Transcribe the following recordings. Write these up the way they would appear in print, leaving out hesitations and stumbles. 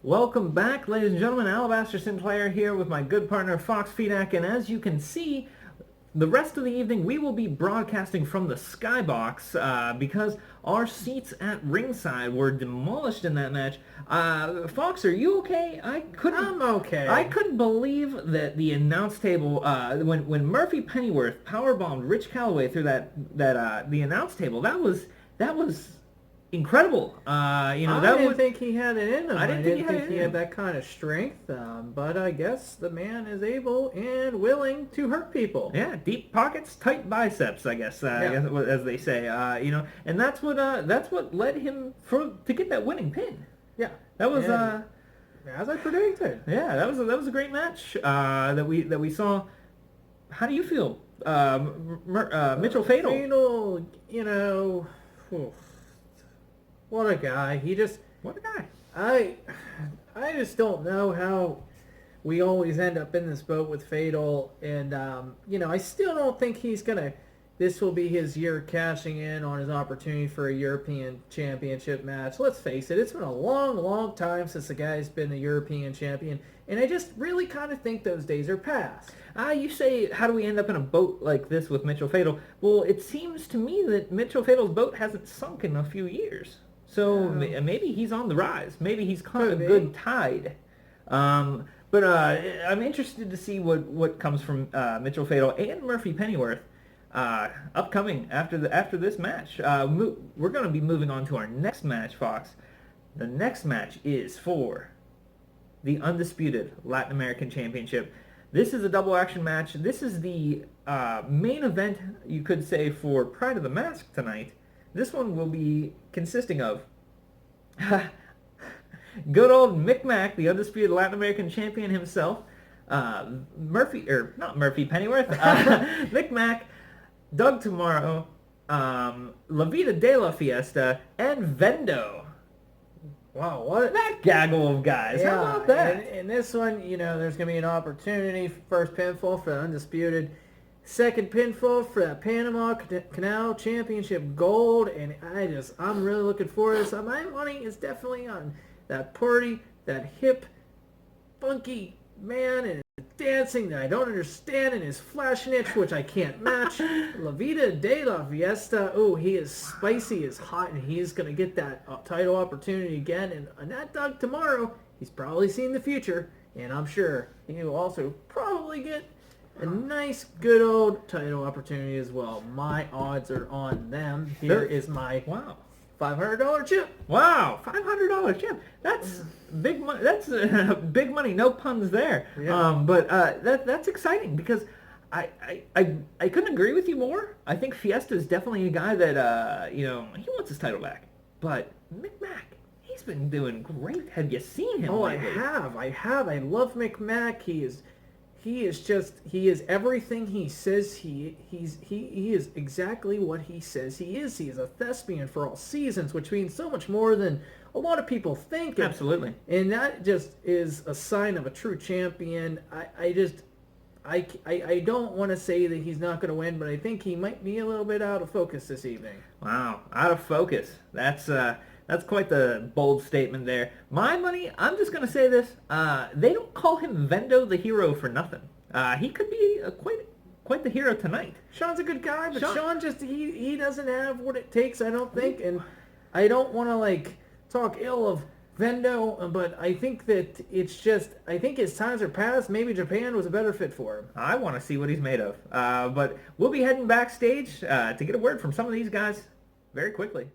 Welcome back, ladies and gentlemen. Alabaster Sinclair here with my good partner Fox Fedak, and as you can see, the rest of the evening we will be broadcasting from the Skybox because our seats at ringside were demolished in that match. Fox, are you okay? I'm okay. I couldn't believe that the announce table when Murphy Pennyworth powerbombed Rich Calloway through the announce table. That was incredible. I didn't think he had it in him. I didn't think he had that kind of strength. But I guess the man is able and willing to hurt people. Yeah, deep pockets, tight biceps. I guess, as they say. And that's what led him to get that winning pin. Yeah, that was as I predicted. Yeah, that was a great match that we saw. How do you feel, Mitchell Fatal? Fatal, what a guy. What a guy. I just don't know how we always end up in this boat with Fatal, and I still don't think this will be his year cashing in on his opportunity for a European Championship match. Let's face it, it's been a long, long time since the guy's been a European champion, and I just really kind of think those days are past. You say, how do we end up in a boat like this with Mitchell Fatal? Well, it seems to me that Mitchell Fatal's boat hasn't sunk in a few years. So maybe he's on the rise. Maybe he's caught a good tide. But I'm interested to see what comes from Mitchell Fatal and Murphy Pennyworth upcoming after this match. We're going to be moving on to our next match, Fox. The next match is for the undisputed Latin American Championship. This is a double action match. This is the main event, you could say, for Pride of the Mask tonight. This one will be consisting of good old Mick Mack, the undisputed Latin American champion himself, not Murphy Pennyworth, Mick Mack, Doug Tomorrow, La Vida de la Fiesta, and Vendo. Wow, what that gaggle of guys. Yeah, how about that? In this one, there's going to be an opportunity for first pinfall for the undisputed. Second pinfall for that Panama Canal Championship gold, and I'm really looking forward to this. My money is definitely on that party, that hip, funky man, and dancing that I don't understand, and his flashing itch, which I can't match. La Vida de la Fiesta. Oh, he is spicy, is hot, and he's going to get that title opportunity again. And that Doug tomorrow, he's probably seen the future, and I'm sure he will also probably get a nice, good old title opportunity as well. My odds are on them. Here is my $500 chip. Wow, $500 chip. That's big money. That's big money. No puns there. Yeah. But that's exciting because I couldn't agree with you more. I think Fiesta is definitely a guy that he wants his title back. But Mick Mack, he's been doing great. Have you seen him? Oh, lately? I have. I love Mick Mack. He is everything he says he is exactly what he says he is. He is a thespian for all seasons, which means so much more than a lot of people think. Absolutely. And that just is a sign of a true champion. I don't want to say that he's not going to win, but I think he might be a little bit out of focus this evening. Wow, out of focus. That's quite the bold statement there. My money, I'm just going to say this. They don't call him Vendo the hero for nothing. He could be quite the hero tonight. Sean's a good guy, but Sean just, he doesn't have what it takes, I don't think. And I don't want to, talk ill of Vendo, but I think that I think his times are past. Maybe Japan was a better fit for him. I want to see what he's made of. But we'll be heading backstage to get a word from some of these guys very quickly.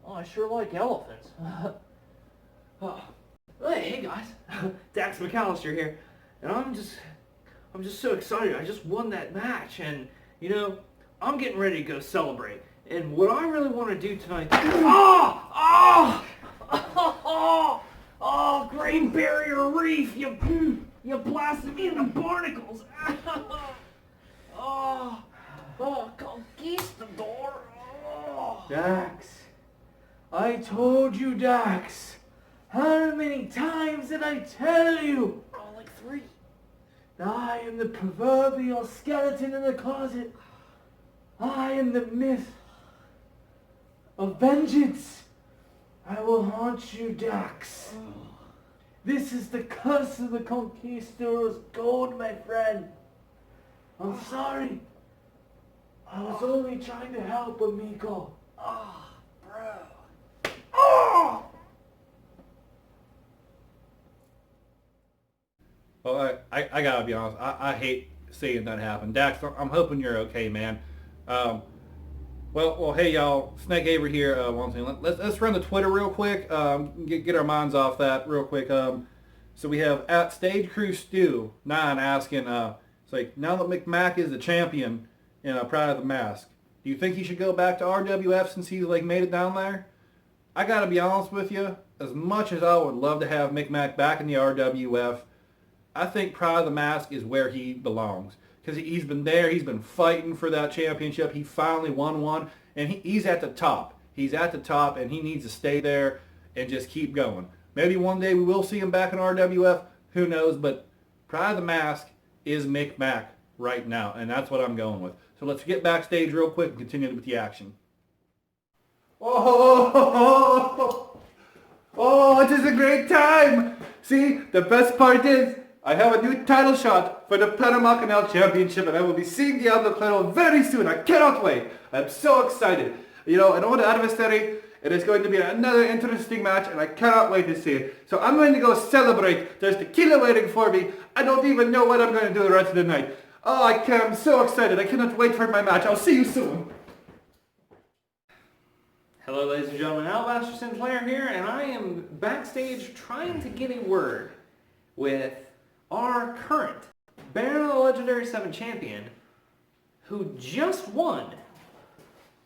Oh, I sure like elephants. Hey guys, Dax McAllister here, and I'm just so excited. I just won that match, and I'm getting ready to go celebrate. And what I really want to do tonight, Great Barrier Reef, you blasted me in the barnacles. Conquistador. Dax. I told you, Dax. How many times did I tell you? Oh, like 3. I am the proverbial skeleton in the closet. I am the myth of vengeance. I will haunt you, Dax. This is the curse of the Conquistador's gold, my friend. I'm sorry. I was only trying to help, amigo. Bro. Well, I gotta be honest. I hate seeing that happen. Dax, I'm hoping you're okay, man. Well, hey y'all. Snake Avery here. Once again, let's run the Twitter real quick. Get our minds off that real quick. So we have at Stage Crew Stew 9 asking, it's like, now that McMack is the champion in Pride of the Mask, do you think he should go back to RWF since he's like made it down there? I gotta be honest with you. As much as I would love to have McMack back in the RWF, I think Pride of the Mask is where he belongs. Because he's been there, he's been fighting for that championship. He finally won one, and he's at the top. He's at the top, and he needs to stay there and just keep going. Maybe one day we will see him back in RWF. Who knows? But Pride of the Mask is McMack right now, and that's what I'm going with. So let's get backstage real quick and continue with the action. Oh, it is a great time. See, the best part is I have a new title shot for the Panama Canal Championship, and I will be seeing Diablo Claro very soon. I cannot wait. I'm so excited. You know, and on the adversary, it is going to be another interesting match, and I cannot wait to see it. So I'm going to go celebrate. There's tequila waiting for me. I don't even know what I'm going to do the rest of the night. Oh, I'm so excited. I cannot wait for my match. I'll see you soon. Hello, ladies and gentlemen. Alabaster Sinclair here, and I am backstage trying to get a word with our current Baron of the Legendary 7 champion, who just won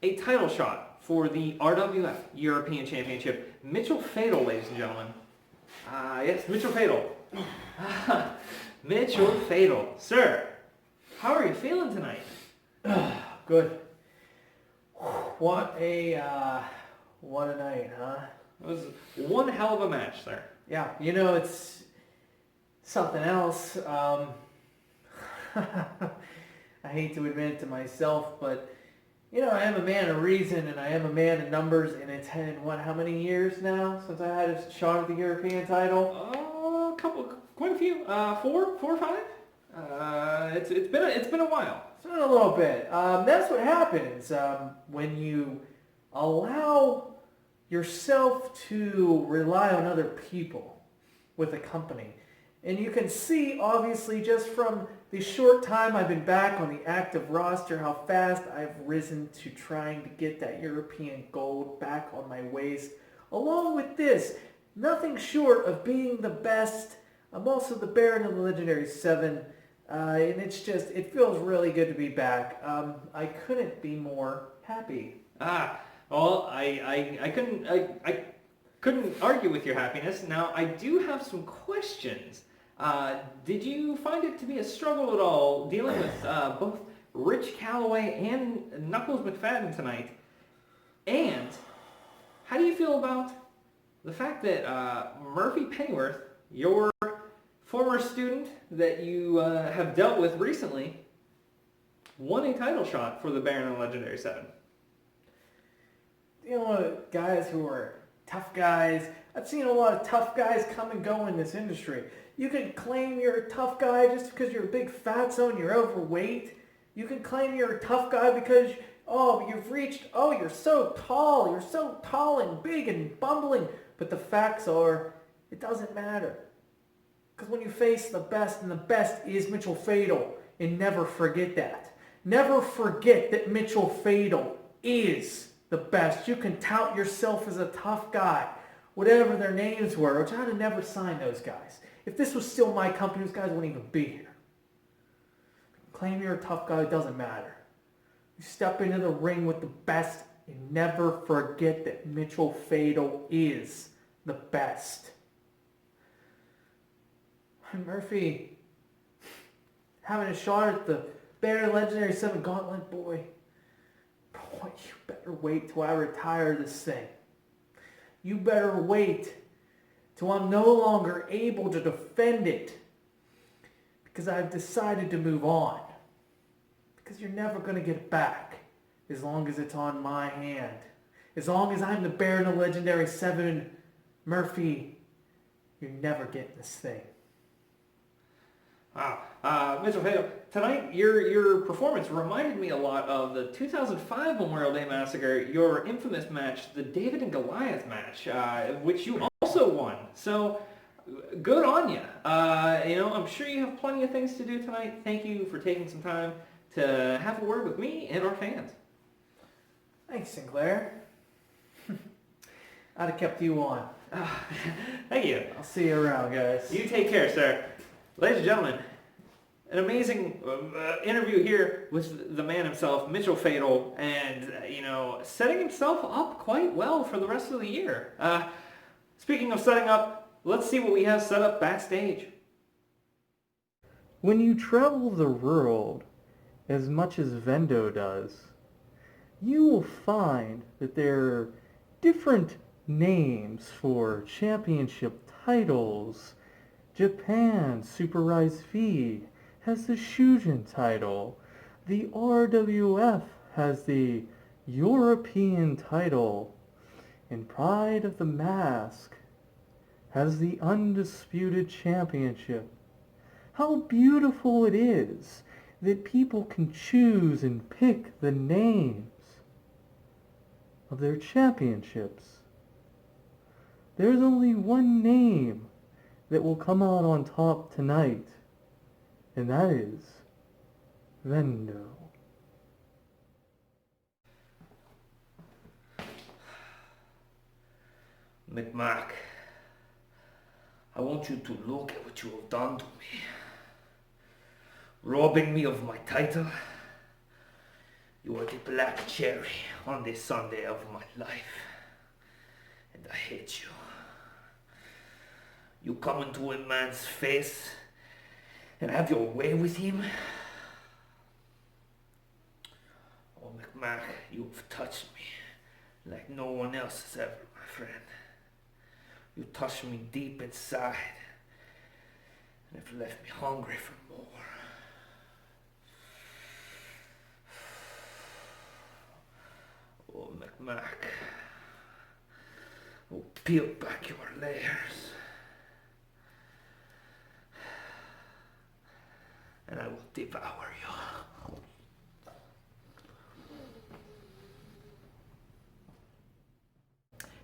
a title shot for the RWF European Championship. Mitchell Fatal, ladies and gentlemen. Yes, Mitchell Fatal. Mitchell Fatal. Sir, how are you feeling tonight? Good. What a night, huh? It was one hell of a match, sir. Yeah, you know, it's something else. I hate to admit it to myself, but you know, I am a man of reason, and I am a man of numbers, and it's been, how many years now since I had a shot at the European title? Quite a few. 4 or 5? It's been a while. It's been a little bit. That's what happens when you allow yourself to rely on other people with a company. And you can see, obviously, just from the short time I've been back on the active roster, how fast I've risen to trying to get that European gold back on my waist. Along with this, nothing short of being the best. I'm also the Baron of the Legendary 7. And it feels really good to be back. I couldn't be more happy. Well, I couldn't argue with your happiness. Now, I do have some questions. Did you find it to be a struggle at all dealing with both Rich Calloway and Knuckles McFadden tonight? And how do you feel about the fact that Murphy Pennyworth, your former student that you have dealt with recently, won a title shot for the Baron of the Legendary 7? You know, guys who are tough guys. I've seen a lot of tough guys come and go in this industry. You can claim you're a tough guy just because you're a big fatso and you're overweight. You can claim you're a tough guy because, you're so tall and big and bumbling. But the facts are, it doesn't matter. Because when you face the best, and the best is Mitchell Fatal, and never forget that. Never forget that Mitchell Fatal is the best. You can tout yourself as a tough guy, whatever their names were, which I'd have never signed those guys. If this was still my company, those guys wouldn't even be here. Claim you're a tough guy, it doesn't matter. You step into the ring with the best and never forget that Mitchell Fatal is the best. Murphy, having a shot at the Baron Legendary 7 Gauntlet, boy, you better wait till I retire this thing. You better wait till I'm no longer able to defend it, because I've decided to move on. Because you're never going to get it back as long as it's on my hand. As long as I'm the Baron of Legendary 7, Murphy, you're never getting this thing. Wow. Mitchell Fatal, tonight your performance reminded me a lot of the 2005 Memorial Day Massacre, your infamous match, the David and Goliath match, which you also won. So, good on you. I'm sure you have plenty of things to do tonight. Thank you for taking some time to have a word with me and our fans. Thanks, Sinclair. I'd have kept you on. Thank you. I'll see you around, guys. You take care, sir. Ladies and gentlemen, an amazing interview here with the man himself, Mitchell Fatal, and, setting himself up quite well for the rest of the year. Speaking of setting up, let's see what we have set up backstage. When you travel the world as much as Vendo does, you will find that there are different names for championship titles. Japan Super Rise V has the Shujin title. The RWF has the European title. And Pride of the Mask has the Undisputed Championship. How beautiful it is that people can choose and pick the names of their championships. There's only one name that will come out on top tonight, and that is Vendo. McMack, I want you to look at what you have done to me. Robbing me of my title. You are the black cherry on the Sunday of my life. And I hate you. You come into a man's face and have your way with him. Oh, McMack, you have touched me like no one else has ever, my friend. You touched me deep inside and have left me hungry for more. Oh, McMack, oh, peel back your layers and I will devour you.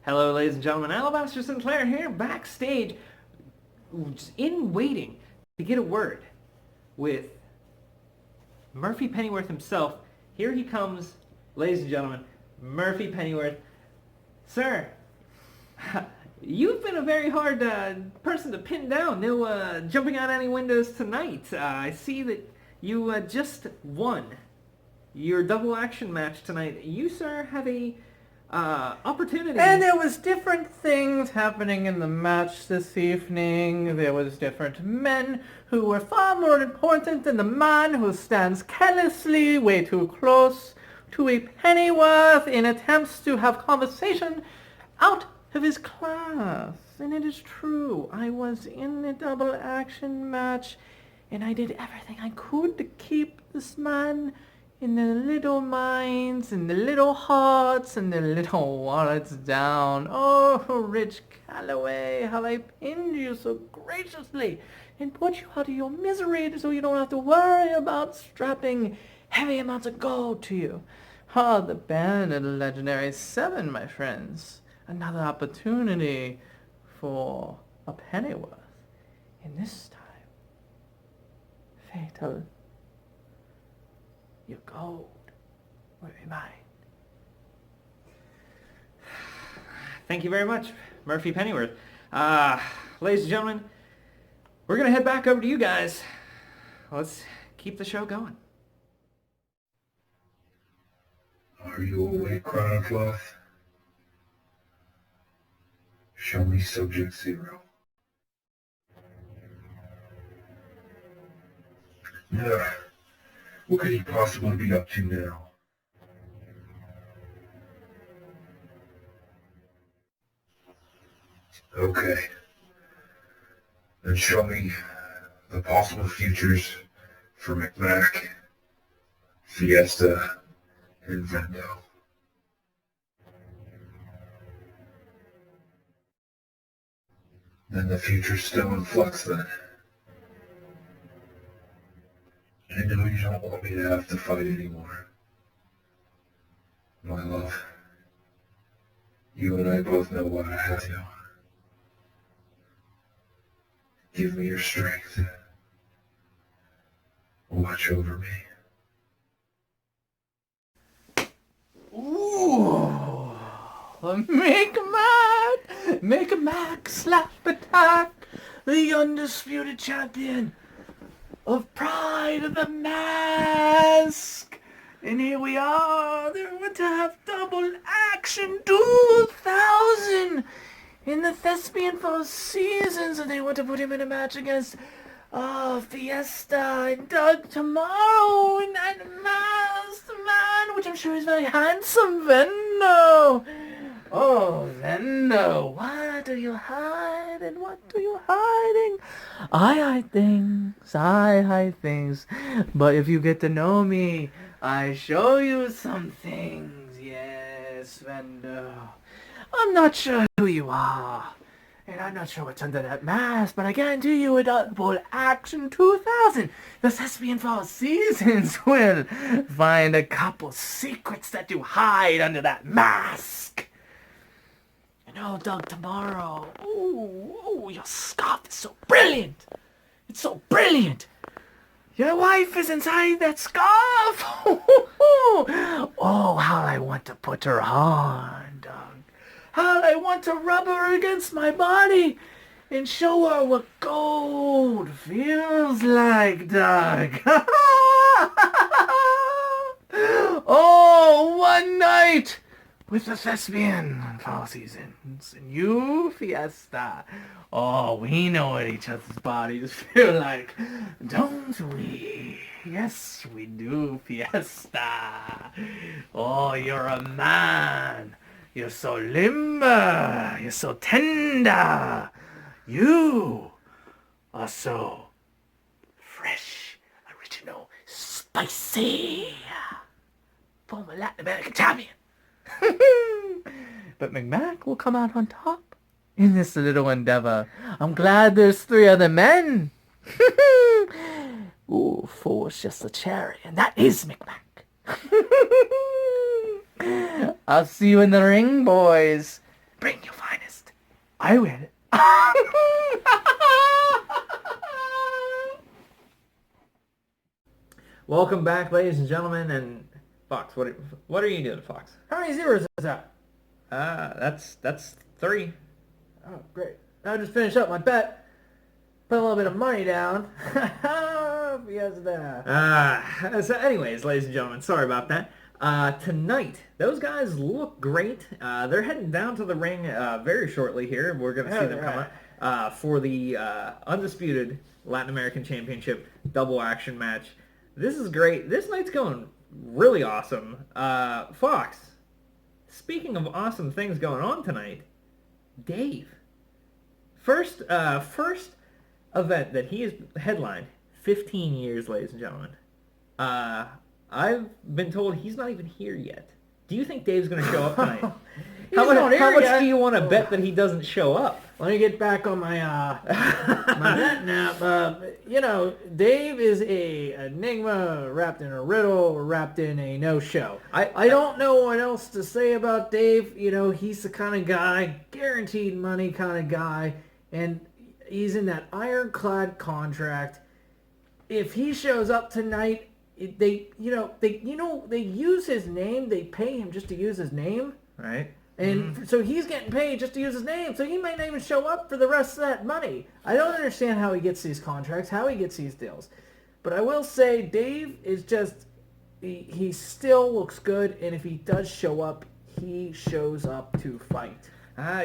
Hello, ladies and gentlemen. Alabaster Sinclair here, backstage, in waiting to get a word with Murphy Pennyworth himself. Here he comes, ladies and gentlemen, Murphy Pennyworth. Sir, you've been a very hard person to pin down. No jumping out any windows tonight. I see that you just won your double action match tonight. You, sir, have a opportunity. And there was different things happening in the match this evening. There was different men who were far more important than the man who stands carelessly way too close to a Pennyworth in attempts to have conversation out of his class. And it is true, I was in the double action match and I did everything I could to keep this man in the little minds and the little hearts and the little wallets down. Oh, Rich Calloway, how I pinned you so graciously and put you out of your misery so you don't have to worry about strapping heavy amounts of gold to you. Ah, the band of the Legendary 7, my friends. Another opportunity for a Pennyworth. And this time, Fatal, your gold will be mine. Thank you very much, Murphy Pennyworth. Ladies and gentlemen, we're going to head back over to you guys. Let's keep the show going. Are you awake, Chronocloth? Show me Subject Zero. Ugh. What could he possibly be up to now? Okay. Then show me the possible futures for McMack, Fiesta, and Vendo. Then the future's still in flux then. I know you don't want me to have to fight anymore. My love, you and I both know why I have to. Give me your strength. Watch over me. Ooh, make a Mac slap attack, the undisputed champion of Pride of the Mask. And here we are, they're going to have double action 2000 in the Thespian Four Seasons, and they want to put him in a match against Fiesta and Doug tomorrow in that masked man, which I'm sure is very handsome, Vendo. Oh, Vendo, what are you hiding? What are you hiding? I hide things. But if you get to know me, I show you some things. Yes, Vendo. I'm not sure who you are. And I'm not sure what's under that mask, but I guarantee you a double action 2000. The Thespian Four Seasons will find a couple secrets that you hide under that mask. And oh, Doug, tomorrow, oh, your scarf is so brilliant. It's so brilliant. Your wife is inside that scarf. Oh, how I want to put her on, Doug. How I want to rub her against my body and show her what gold feels like, Doug. Oh, one night with the Thespian Four Seasons and you, Fiesta. Oh, we know what each other's bodies feel like, don't we? Yes, we do, Fiesta. Oh, you're a man. You're so limber. You're so tender. You are so fresh, original, spicy. Former Latin American champion. But McMac will come out on top in this little endeavor. I'm glad there's 3 other men. Ooh, 4's just a cherry, and that is McMac. I'll see you in the ring, boys. Bring your finest. I will. Welcome back, ladies and gentlemen. And Fox, what are you doing, Fox? How many zeros is that? That's 3. Oh, great. I'll just finish up my bet. Put a little bit of money down. Fiesta. So anyways, ladies and gentlemen, sorry about that. Tonight, those guys look great. They're heading down to the ring very shortly here. We're going to see them come out for the undisputed Latin American Championship double action match. This is great. This night's going really awesome. Fox, speaking of awesome things going on tonight, Dave. First event that he has headlined, 15 years, ladies and gentlemen. I've been told he's not even here yet. Do you think Dave's going to show up tonight? How much do you want to bet that he doesn't show up? Let me get back on my my bet now. Dave is a enigma wrapped in a riddle, wrapped in a no-show. I don't know what else to say about Dave. You know, he's the kind of guy, guaranteed money kind of guy, and he's in that ironclad contract. If he shows up tonight, they use his name. They pay him just to use his name, right? And so he's getting paid just to use his name. So he might not even show up for the rest of that money. I don't understand how he gets these contracts, how he gets these deals. But I will say Dave is just, he still looks good. And if he does show up, he shows up to fight.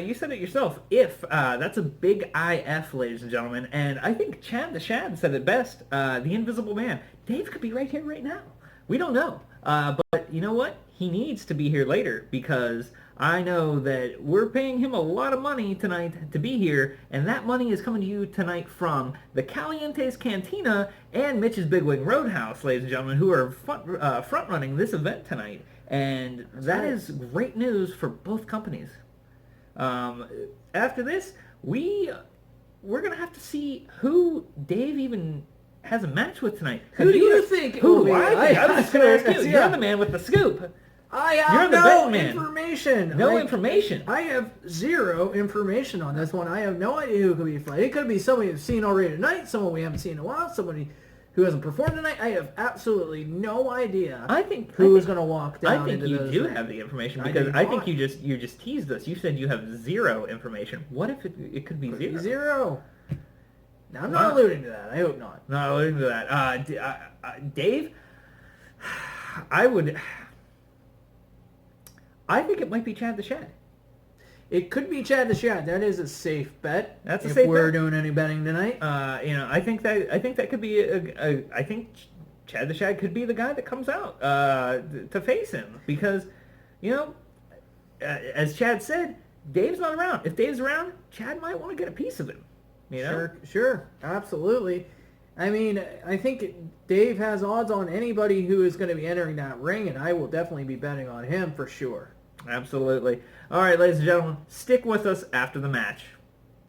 You said it yourself. If that's a big IF, ladies and gentlemen. And I think Chad the Shad said it best. The Invisible Man. Dave could be right here right now. We don't know. But you know what? He needs to be here later because I know that we're paying him a lot of money tonight to be here, and that money is coming to you tonight from the Calientes Cantina and Mitch's Big Wing Roadhouse, ladies and gentlemen, who are front running this event tonight. And that is great news for both companies. After this, we we're gonna have to see who Dave even has a match with tonight. Who do you think? Who do I think? I was just gonna ask you. Yeah. You're the man with the scoop. I have You're the no Batman. information. No information. I have zero information on this one. I have no idea who could be fighting. It could be somebody we've seen already tonight, someone we haven't seen in a while, somebody who hasn't performed tonight. I have absolutely no idea who is going to walk down. I think into you those do rings. have the information I because do I think not. you just teased us. You said you have zero information. What if it could be Could be zero? zero. Now, I'm not alluding to that. I hope not. Not alluding to that. Dave, I think it might be Chad the Shad. It could be Chad the Shad. That is a safe bet. That's a if safe we're bet. doing any betting tonight. I think that could be I think Chad the Shad could be the guy that comes out to face him because, as Chad said, Dave's not around. If Dave's around, Chad might want to get a piece of him. Sure, absolutely. I mean, I think Dave has odds on anybody who is going to be entering that ring, and I will definitely be betting on him for sure. Absolutely. All right, ladies and gentlemen, stick with us after the match.